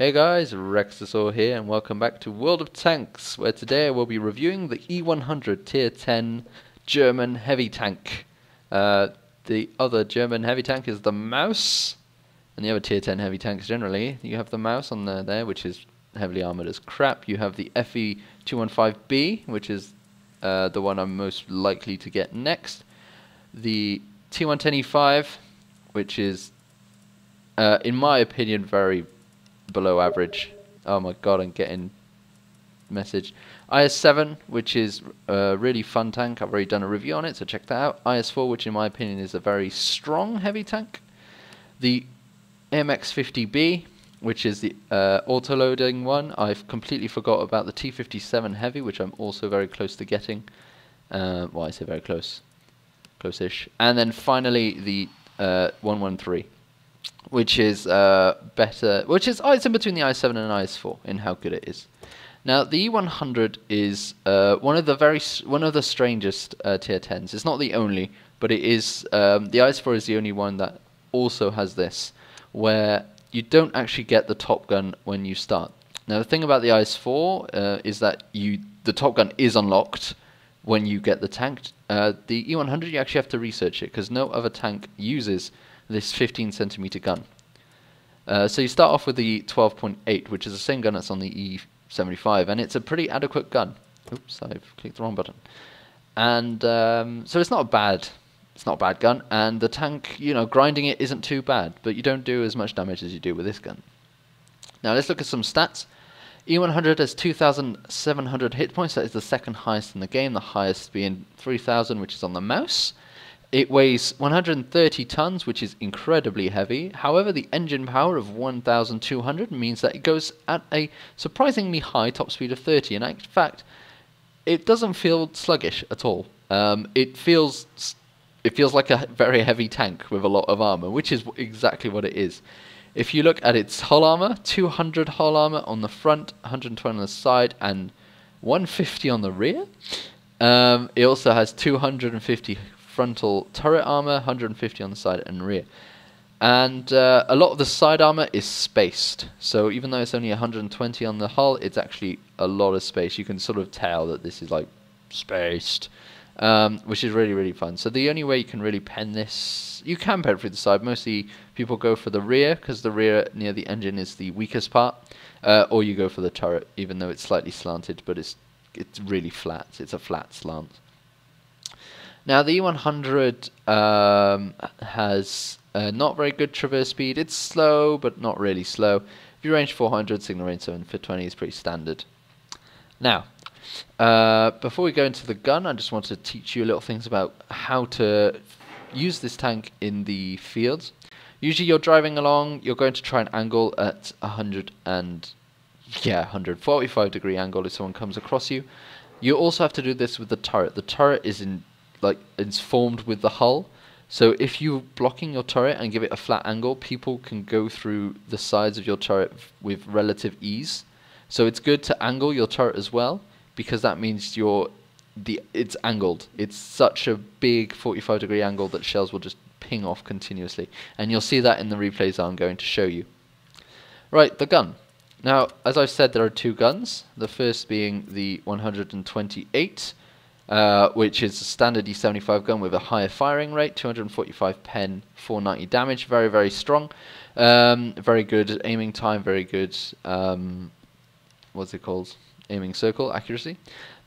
Hey guys, Rexasaur here and welcome back to World of Tanks, where today I will be reviewing the E100 Tier 10 German heavy tank. The other German heavy tank is the Maus, and the other Tier 10 heavy tanks generally, you have the Maus on there, which is heavily armoured as crap. You have the FE215B, which is the one I'm most likely to get next. The T110E5, which is, in my opinion, very below average. Oh my god, I'm getting message. IS-7, which is a really fun tank. I've already done a review on it, so check that out. IS-4, which in my opinion is a very strong heavy tank. The MX-50B, which is the auto-loading one. I've completely forgot about the T-57 Heavy, which I'm also very close to getting. Well, I say very close. Close-ish. And then finally the 113. Which is better, it's in between the i7 and IS-4 in how good it is. Now the E100 is one of the strangest tier 10s. It's not the only, but it is. The IS-4 is the only one that also has this, where you don't actually get the top gun when you start. Now the thing about the IS-4 is that the top gun is unlocked when you get the tank. The E100 you actually have to research it because no other tank uses this 15cm gun. So you start off with the 12.8, which is the same gun that's on the E75, and it's a pretty adequate gun. Oops, I've clicked the wrong button. And so it's not a bad gun, and the tank, grinding it isn't too bad, but you don't do as much damage as you do with this gun. Now let's look at some stats. E100 has 2,700 hit points. That is the second highest in the game, the highest being 3,000, which is on the Maus. It weighs 130 tons, which is incredibly heavy. However, the engine power of 1,200 means that it goes at a surprisingly high top speed of 30. And in fact, it doesn't feel sluggish at all. It feels like a very heavy tank with a lot of armor, which is exactly what it is. If you look at its hull armor, 200 hull armor on the front, 120 on the side, and 150 on the rear. It also has 250 frontal turret armor, 150 on the side and rear. And a lot of the side armor is spaced. So even though it's only 120 on the hull, it's actually a lot of space. You can sort of tell that this is like spaced, which is really, really fun. So the only way you can really pen this, you can pen it through the side. Mostly people go for the rear, because the rear near the engine is the weakest part. Or you go for the turret, even though it's slightly slanted, but it's really flat. It's a flat slant. Now the E100 has not very good traverse speed. It's slow, but not really slow. If you range 400, signal range 720 is pretty standard. Now, before we go into the gun, I just want to teach you little things about how to use this tank in the field. Usually you're driving along, you're going to try and angle at 145 degree angle if someone comes across you. You also have to do this with the turret. The turret is it's formed with the hull, so if you're blocking your turret and give it a flat angle, people can go through the sides of your turret with relative ease. So it's good to angle your turret as well, because that means it's angled. It's such a big 45 degree angle that shells will just ping off continuously, and you'll see that in the replays I'm going to show you. Right, the gun. Now, as I've said, there are two guns. The first being the 128, which is a standard E75 gun with a higher firing rate, 245 pen, 490 damage, very, very strong. Very good aiming time, very good, what's it called? Aiming circle accuracy.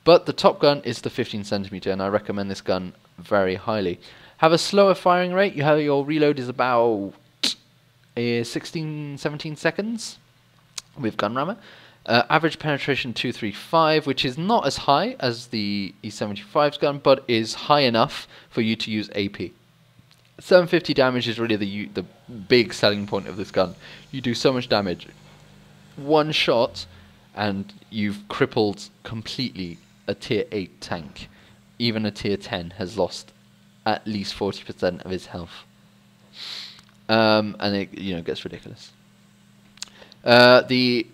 But the top gun is the 15cm, and I recommend this gun very highly. Have a slower firing rate. Your reload is about 16, 17 seconds with gun rammer. Average penetration 235, which is not as high as the E75's gun, but is high enough for you to use AP. 750 damage is really the big selling point of this gun. You do so much damage. One shot, and you've crippled completely a tier 8 tank. Even a tier 10 has lost at least 40% of his health. And it gets ridiculous. The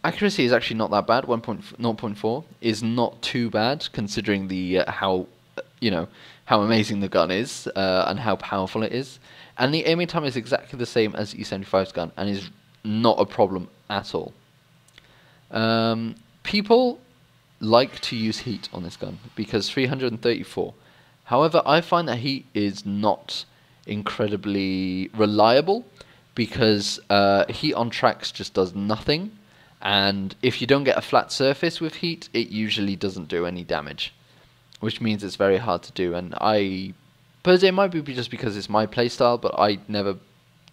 accuracy is actually not that bad. 0.4 is not too bad considering the how amazing the gun is and how powerful it is. And the aiming time is exactly the same as E75's gun and is not a problem at all. People like to use heat on this gun because 334. However, I find that heat is not incredibly reliable because heat on tracks just does nothing, and if you don't get a flat surface with heat, it usually doesn't do any damage, which means it's very hard to do. And but it might be just because it's my playstyle, but I never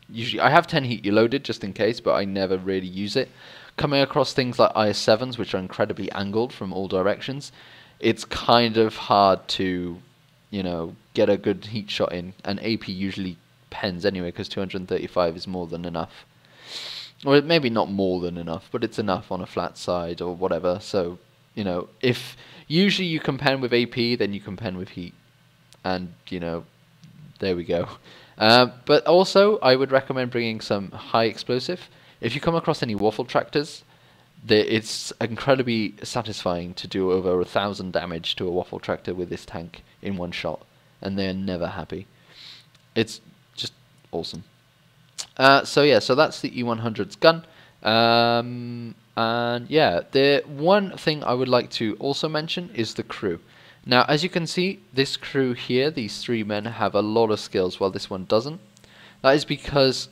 usually, I have 10 heat loaded just in case, but I never really use it. Coming across things like IS-7s, which are incredibly angled from all directions, it's kind of hard to, you know, get a good heat shot in, and AP usually pens anyway, because 235 is more than enough. Or maybe not more than enough, but it's enough on a flat side or whatever. So, you know, if usually you can pen with AP, then you can pen with heat. And, you know, there we go. But also, I would recommend bringing some high explosive. If you come across any waffle tractors, it's incredibly satisfying to do over 1,000 damage to a waffle tractor with this tank in one shot, and they're never happy. It's just awesome. So yeah, so that's the E100's gun. And yeah, the one thing I would like to also mention is the crew. Now, as you can see, this crew here, these 3 men, have a lot of skills, while this one doesn't. That is because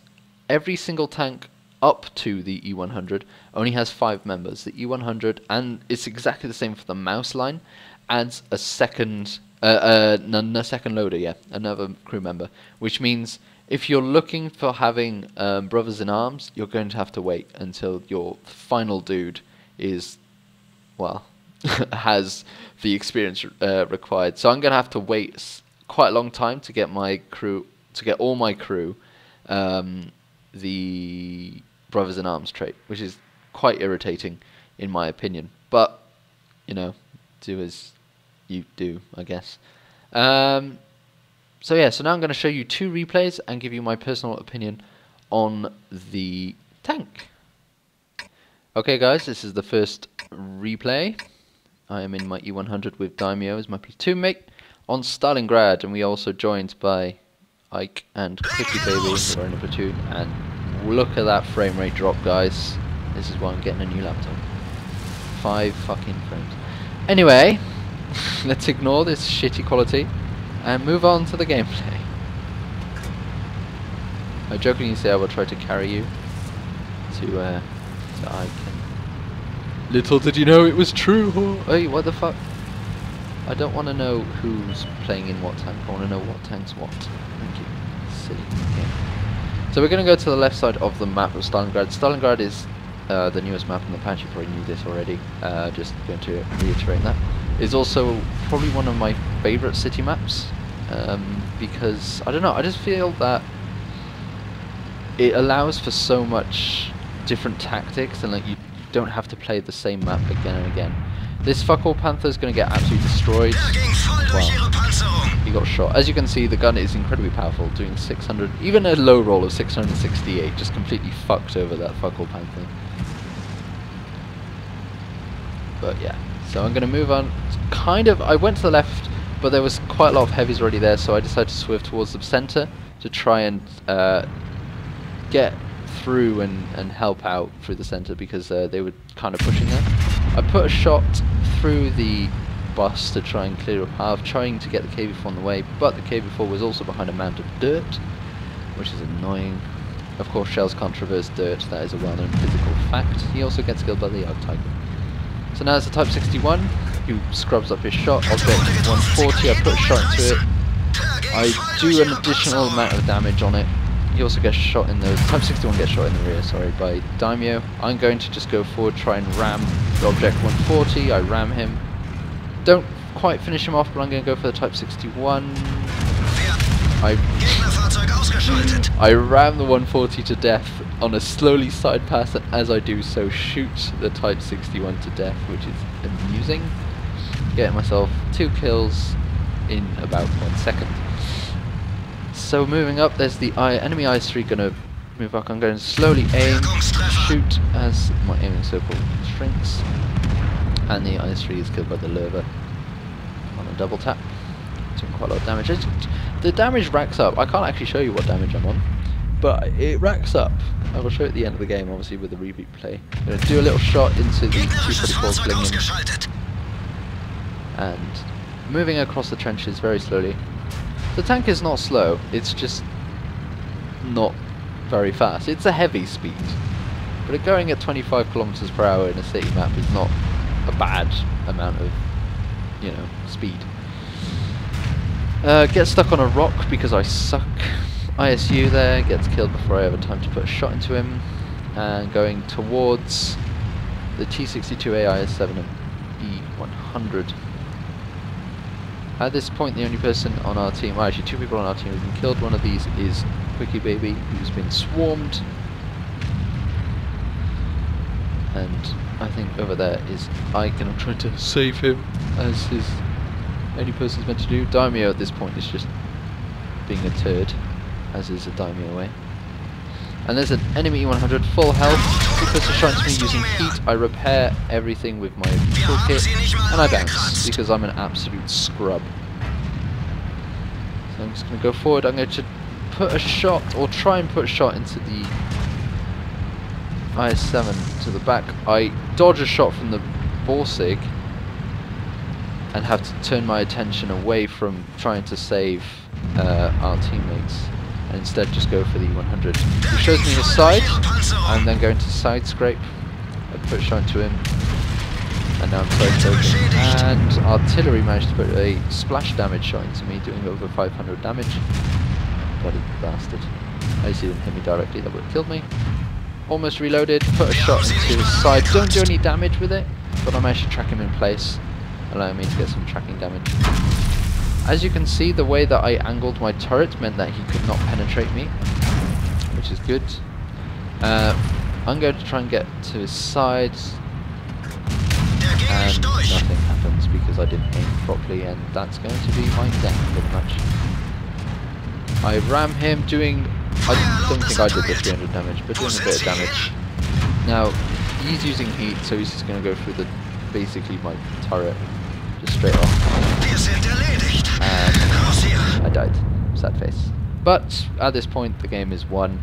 every single tank up to the E100 only has 5 members. The E100, and it's exactly the same for the mouse line, adds a second loader, yeah, another crew member, which means if you're looking for having brothers in arms, you're going to have to wait until your final dude is, well, has the experience required. So I'm going to have to wait quite a long time to get my crew, to get all my crew the brothers in arms trait, which is quite irritating in my opinion. But, you know, do as you do, I guess. So yeah, so now I'm going to show you 2 replays and give you my personal opinion on the tank. Okay guys, this is the first replay. I am in my E100 with Daimyo as my platoon mate on Stalingrad, and we are also joined by Ike and Cookie Baby, who are in a platoon. And look at that frame rate drop, guys. This is why I'm getting a new laptop. 5 fucking frames. Anyway, let's ignore this shitty quality and move on to the gameplay. I jokingly say I will try to carry you to Ike. Little did you know it was true. Hey, what the fuck? I don't want to know who's playing in what tank. I want to know what tank's what. Thank you. Silly game. So we're going to go to the left side of the map of Stalingrad. Stalingrad is the newest map in the patch. You probably knew this already. Just going to reiterate that. It's also probably one of my favourite city maps. Because, I don't know, I just feel that it allows for so much different tactics, and like you don't have to play the same map again and again. This fuck-all Panther is going to get absolutely destroyed. Wow. He got shot. As you can see, the gun is incredibly powerful, doing 600, even a low roll of 668, just completely fucked over that fuck-all Panther. But yeah, so I'm going to move on. Kind of, I went to the left, but there was quite a lot of heavies already there, so I decided to swerve towards the center to try and get through and help out through the center, because they were kind of pushing there. I put a shot through the bus to try and clear a path, trying to get the KV-4 on the way, but the KV-4 was also behind a mound of dirt, which is annoying. Of course, shells can't traverse dirt, that is a well-known physical fact. He also gets killed by the Arc-Tiger. So now it's a Type 61, who scrubs up his shot. Object 140, I put a shot into it. I do an additional amount of damage on it. He also gets shot in the... Type 61 gets shot in the rear, sorry, by Daimyo. I'm going to just go forward, try and ram the Object 140. I ram him. Don't quite finish him off, but I'm going to go for the Type 61. I ram the 140 to death on a slowly side pass, and as I do so, shoot the Type 61 to death, which is amusing. Getting myself 2 kills in about 1 second. So moving up, there's the enemy IS-3 going to move up. I'm going to slowly aim, shoot as my aiming circle shrinks, and the IS-3 is killed by the Lurva on a double tap. Doing quite a lot of damage. The damage racks up. I can't actually show you what damage I'm on, but it racks up. I will show it at the end of the game, obviously, with the replay. I'm going to do a little shot into the T-44 Klingen, and moving across the trenches very slowly. The tank is not slow, it's just not very fast. It's a heavy speed, but going at 25 kilometers per hour in a city map is not a bad amount of, you know, speed. Get stuck on a rock because I suck. ISU there, gets killed before I have time to put a shot into him. And going towards the T-62A, IS-7 and E-100. At this point, the only person on our team, well, actually 2 people on our team have been killed. One of these is Quickie Baby, who's been swarmed. And I think over there is Ike, and I'm trying to save him, as his only person's meant to do. Daimyo at this point is just being a turd, as is a Daimyo way. And there's an enemy E100 full health. He puts a shot into me using heat. I repair everything with my toolkit, and I bounce because I'm an absolute scrub. So I'm just going to go forward. I'm going to put a shot, or try and put a shot into the IS-7 to the back. I dodge a shot from the Borsig and have to turn my attention away from trying to save our teammates, and instead just go for the 100. He shows me his side. I'm then going to side scrape. I put a shot into him, and now I'm side scraping. And artillery managed to put a splash damage shot into me, doing over 500 damage. Bloody bastard. I see, didn't hit me directly, that would have killed me. Almost reloaded, put a shot into his side. Don't do any damage with it, but I managed to track him in place, allowing me to get some tracking damage. As you can see, the way that I angled my turret meant that he could not penetrate me, which is good. I'm going to try and get to his side, and nothing happens because I didn't aim properly, and that's going to be my death pretty much. I ram him, doing, I don't think I did the 300 damage, but doing a bit of damage. Now, he's using heat, so he's just going to go through the, basically my turret, just straight off. And I died. Sad face. But at this point, the game is won.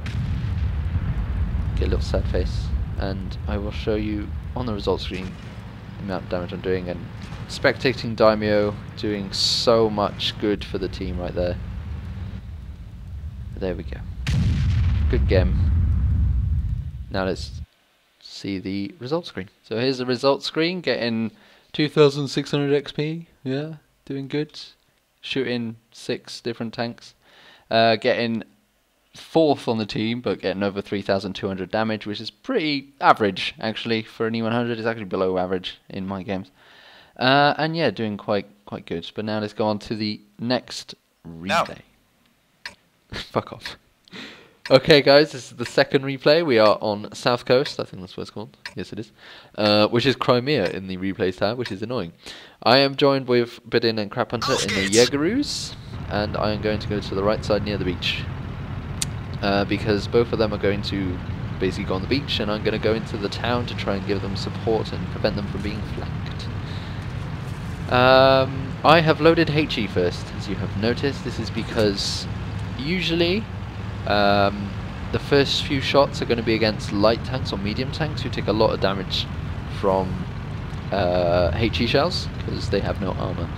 Get a little sad face, and I will show you on the results screen the amount of damage I'm doing, and spectating Daimyo doing so much good for the team right there. There we go. Good game. Now let's see the results screen. So here's the results screen, getting 2,600 XP, yeah, doing good. Shooting 6 different tanks. Getting 4th on the team, but getting over 3,200 damage, which is pretty average, actually, for an E100. It's actually below average in my games. And yeah, doing quite good. But now let's go on to the next replay. Fuck off. Okay guys, this is the second replay. We are on South Coast, I think that's what it's called. Yes it is. Which is Crimea in the replays tab, which is annoying. I am joined with Bidin and Crab Hunter in the Jägeroos, and I am going to go to the right side near the beach. Because both of them are going to basically go on the beach, and I'm going to go into the town to try and give them support and prevent them from being flanked. I have loaded HE first, as you have noticed. This is because usually the first few shots are going to be against light tanks or medium tanks who take a lot of damage from HE shells because they have no armor.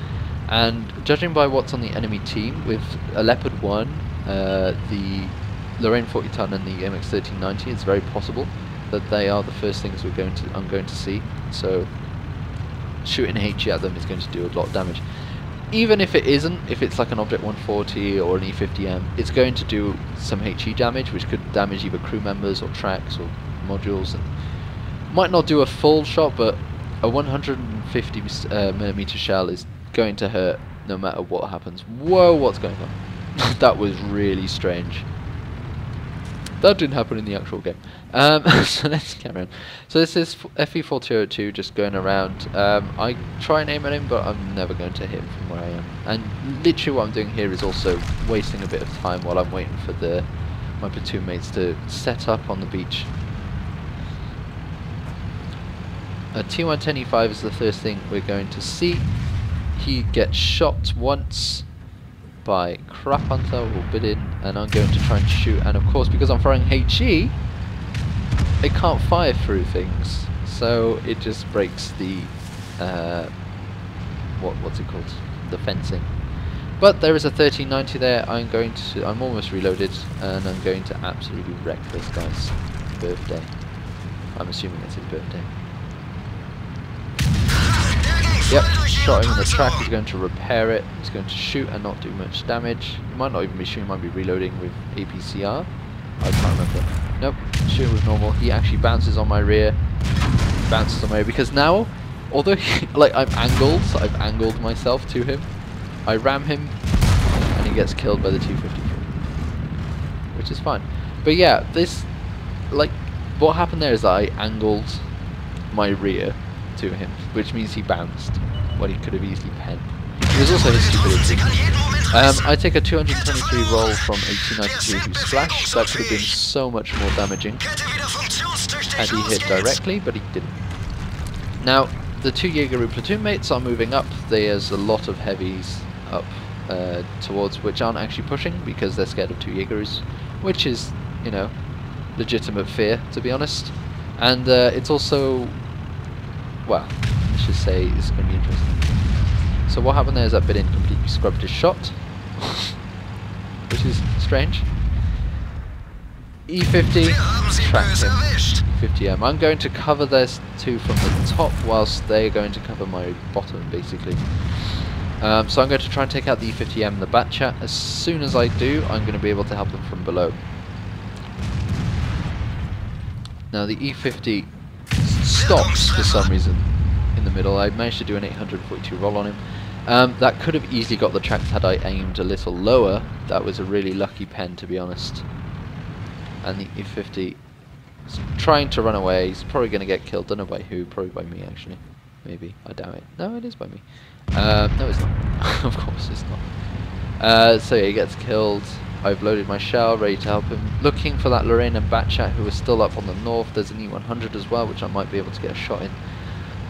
And judging by what's on the enemy team, with a Leopard 1, the Lorraine 40 ton and the MX 1390, it's very possible that they are the first things I'm going to see. So shooting HE at them is going to do a lot of damage. Even if it isn't, if it's like an Object 140 or an E50M, it's going to do some HE damage, which could damage either crew members or tracks or modules. And might not do a full shot, but a 150mm shell is going to hurt no matter what happens. Whoa, what's going on? That was really strange. That didn't happen in the actual game. So let's carry on. So this is FE4202 just going around. I try and aim at him, but I'm never going to hit him from where I am. And literally what I'm doing here is also wasting a bit of time while I'm waiting for my platoon mates to set up on the beach. A T110E5 is the first thing we're going to see. He gets shot once by Crap Hunter or Bidin, and I'm going to try and shoot, and of course because I'm throwing HE, it can't fire through things, so it just breaks the what's it called? The fencing. But there is a 1390 there. I'm almost reloaded, and I'm going to absolutely wreck this guy's birthday. I'm assuming it's his birthday. Yep, shot him in the track. He's going to repair it. He's going to shoot and not do much damage. He might not even be shooting, might be reloading with APCR. I can't remember. Nope, shooting with normal. He actually bounces on my rear. Bounces on my rear because now, although like I've angled myself to him, I ram him and he gets killed by the 253, which is fine. But yeah, this, like, what happened there is that I angled my rear to him, which means he bounced when he could have easily penned. It was also his stupidity. I take a 223 roll from 1892 who splashed. That could have been so much more damaging had he hit directly, but he didn't. Now, the two Jägeru platoon mates are moving up. There's a lot of heavies up towards, which aren't actually pushing because they're scared of two Jägerus, which is, you know, legitimate fear, to be honest. And it's also, well, let's just say it's going to be interesting. So what happened there is that Bidin completely scrubbed his shot, which is strange. E50 tracked him. 50M. I'm going to cover those two from the top whilst they're going to cover my bottom, basically. So I'm going to try and take out the E50M and the Batchat. As soon as I do, I'm going to be able to help them from below. Now the E50 stops for some reason in the middle. I managed to do an 842 roll on him. That could have easily got the tracks had I aimed a little lower. That was a really lucky pen, to be honest. And the E50 is trying to run away. He's probably going to get killed. Don't know by who. Probably by me, actually. Maybe. I doubt it. No, it is by me. No, it's not. Of course it's not. So yeah, he gets killed. I've loaded my shell, ready to help him. Looking for that Lorraine and Batchat who are still up on the north. There's an E100 as well, which I might be able to get a shot in.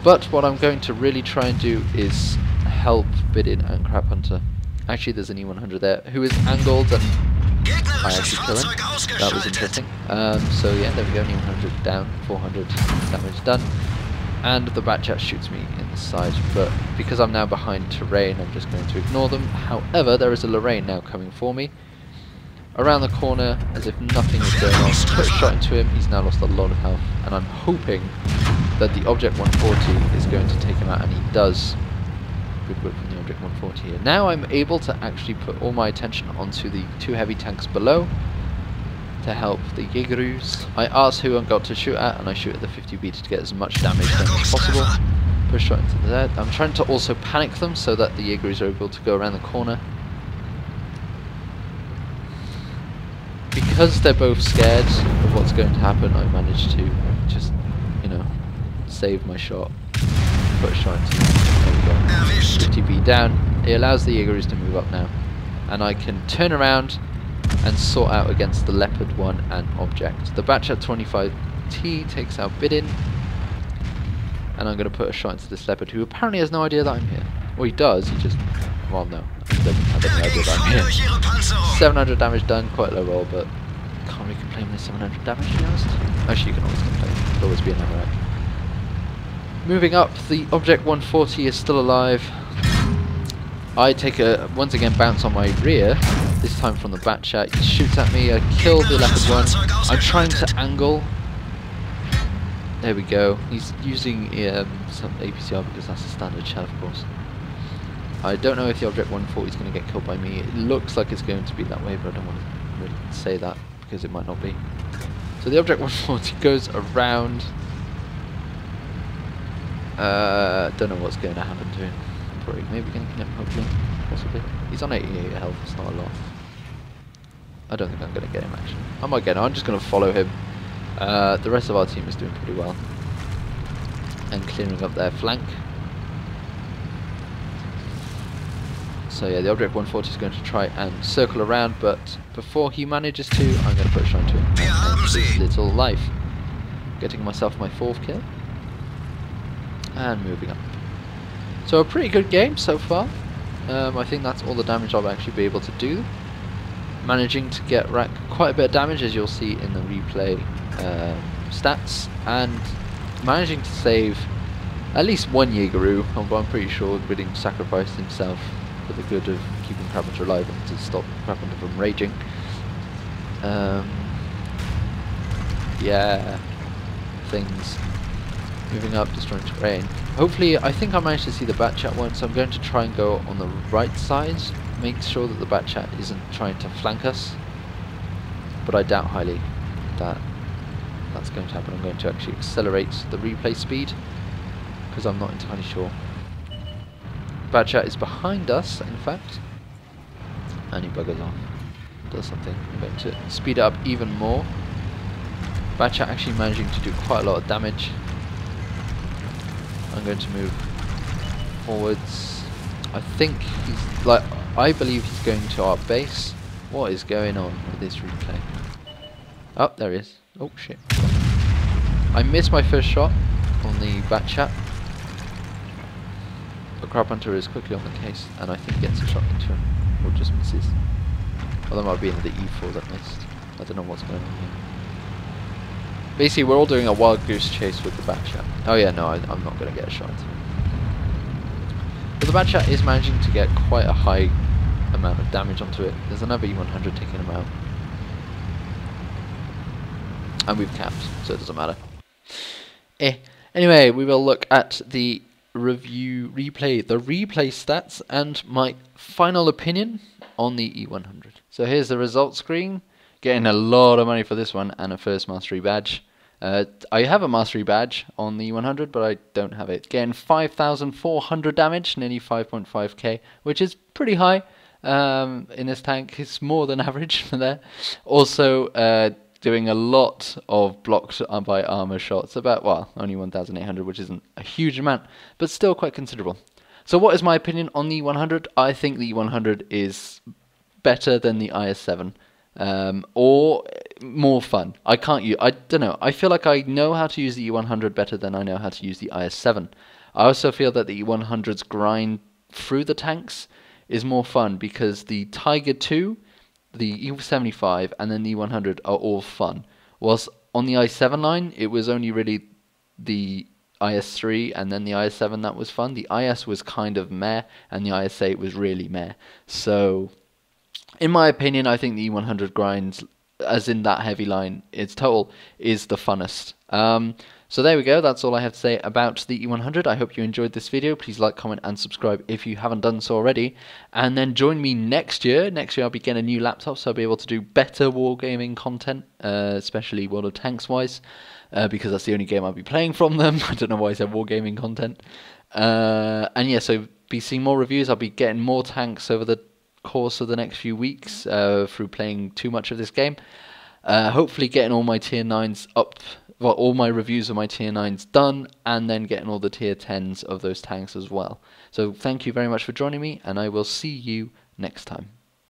But what I'm going to really try and do is help Bidin and Crap Hunter. Actually, there's an E100 there who is angled, and I actually kill him. That was interesting. So yeah, there we go, E100 down, 400 damage done. And the Batchat shoots me in the side, but because I'm now behind terrain, I'm just going to ignore them. However, there is a Lorraine now coming for me. Around the corner, as if nothing is going on. Put a shot into him, he's now lost a lot of health, and I'm hoping that the Object 140 is going to take him out, and he does. Good work from the Object 140 here. Now I'm able to actually put all my attention onto the two heavy tanks below to help the Jägerus. I ask who I'm got to shoot at, and I shoot at the 50B to get as much damage done as possible. Push right into there. I'm trying to also panic them so that the Jägerus are able to go around the corner. Because they're both scared of what's going to happen, I managed to just, you know, save my shot. Put a shot into it. There we go. 50B down. It allows the Jägerus to move up now. And I can turn around and sort out against the Leopard 1 and Object. The Batchat 25T takes out Bidin. And I'm going to put a shot into this Leopard, who apparently has no idea that I'm here. Well, he does, he just... well, no. He doesn't have any idea that I'm here. 700 damage done, quite low roll, but can't really complain with 700 damage, to be honest. Actually, you can always complain. There'll always be another action. Moving up, the Object 140 is still alive. I take a, once again, bounce on my rear, this time from the Batchat. He shoots at me, I kill the Leopard 1. I'm trying to angle. There we go. He's using some APCR because that's a standard shell, of course. I don't know if the Object 140 is going to get killed by me. It looks like it's going to be that way, but I don't want to really say that because it might not be. So the Object 140 goes around. Don't know what's going to happen to him. Probably maybe going to kill him, hopefully, possibly. He's on 88 health, it's not a lot. I don't think I'm going to get him actually. I might get him, I'm just going to follow him. The rest of our team is doing pretty well. And clearing up their flank. So yeah, the Object 140 is going to try and circle around, but before he manages to, I'm going to put a shot into him and his little life. Getting myself my 4th kill. And moving up. So a pretty good game so far. I think that's all the damage I'll actually be able to do. Managing to get rack quite a bit of damage, as you'll see in the replay stats, and managing to save at least one Jaegeroo, but I'm pretty sure Ridding sacrificed himself for the good of keeping Carpenter alive and to stop Carpenter from raging. Yeah, things moving up, destroying terrain. Hopefully, I think I managed to see the Batchat one, so I'm going to try and go on the right side, make sure that the Batchat isn't trying to flank us, but I doubt highly that that's going to happen. I'm going to actually accelerate the replay speed, because I'm not entirely sure. Batchat is behind us, in fact, and he buggers off, does something. I'm going to speed it up even more. Batchat actually managing to do quite a lot of damage. I'm going to move forwards. I think he's like, I believe he's going to our base. What is going on with this replay? Oh, there he is. Oh shit. I missed my first shot on the Batchat, but Crabhunter is quickly on the case, and I think gets a shot into him, or just misses. Or that might be in the E4 that missed. I don't know what's going on here. Basically, we're all doing a wild goose chase with the Batchat. Oh yeah, no, I'm not going to get a shot into him. But the Batchat is managing to get quite a high amount of damage onto it. There's another E100 taking him out. And we've capped, so it doesn't matter. Anyway, we will look at the replay stats and my final opinion on the E100. So here's the results screen. Getting a lot of money for this one and a first mastery badge. I have a mastery badge on the 100, but I don't have it. Getting 5,400 damage, nearly 5.5k, which is pretty high in this tank. It's more than average for there. Also, doing a lot of blocked by armor shots. About, well, only 1,800, which isn't a huge amount, but still quite considerable. So what is my opinion on the 100? I think the 100 is better than the IS-7. Or more fun. I don't know. I feel like I know how to use the E100 better than I know how to use the IS-7. I also feel that the E100's grind through the tanks is more fun because the Tiger 2, the E75, and then the E100 are all fun. Whilst on the IS-7 line, it was only really the IS-3 and then the IS-7 that was fun. The IS was kind of meh, and the IS-8 was really meh. So in my opinion, I think the E100 grinds, as in that heavy line, its total is the funnest. So there we go, that's all I have to say about the E100. I hope you enjoyed this video. Please like, comment and subscribe if you haven't done so already. And then join me next year. Next year I'll be getting a new laptop, so I'll be able to do better wargaming content, especially World of Tanks wise, because that's the only game I'll be playing from them. I don't know why I said wargaming content. And yeah, so be seeing more reviews. I'll be getting more tanks over the course of the next few weeks through playing too much of this game. Hopefully getting all my tier 9s up, well, all my reviews of my tier 9s done, and then getting all the tier 10s of those tanks as well. So thank you very much for joining me, and I will see you next time.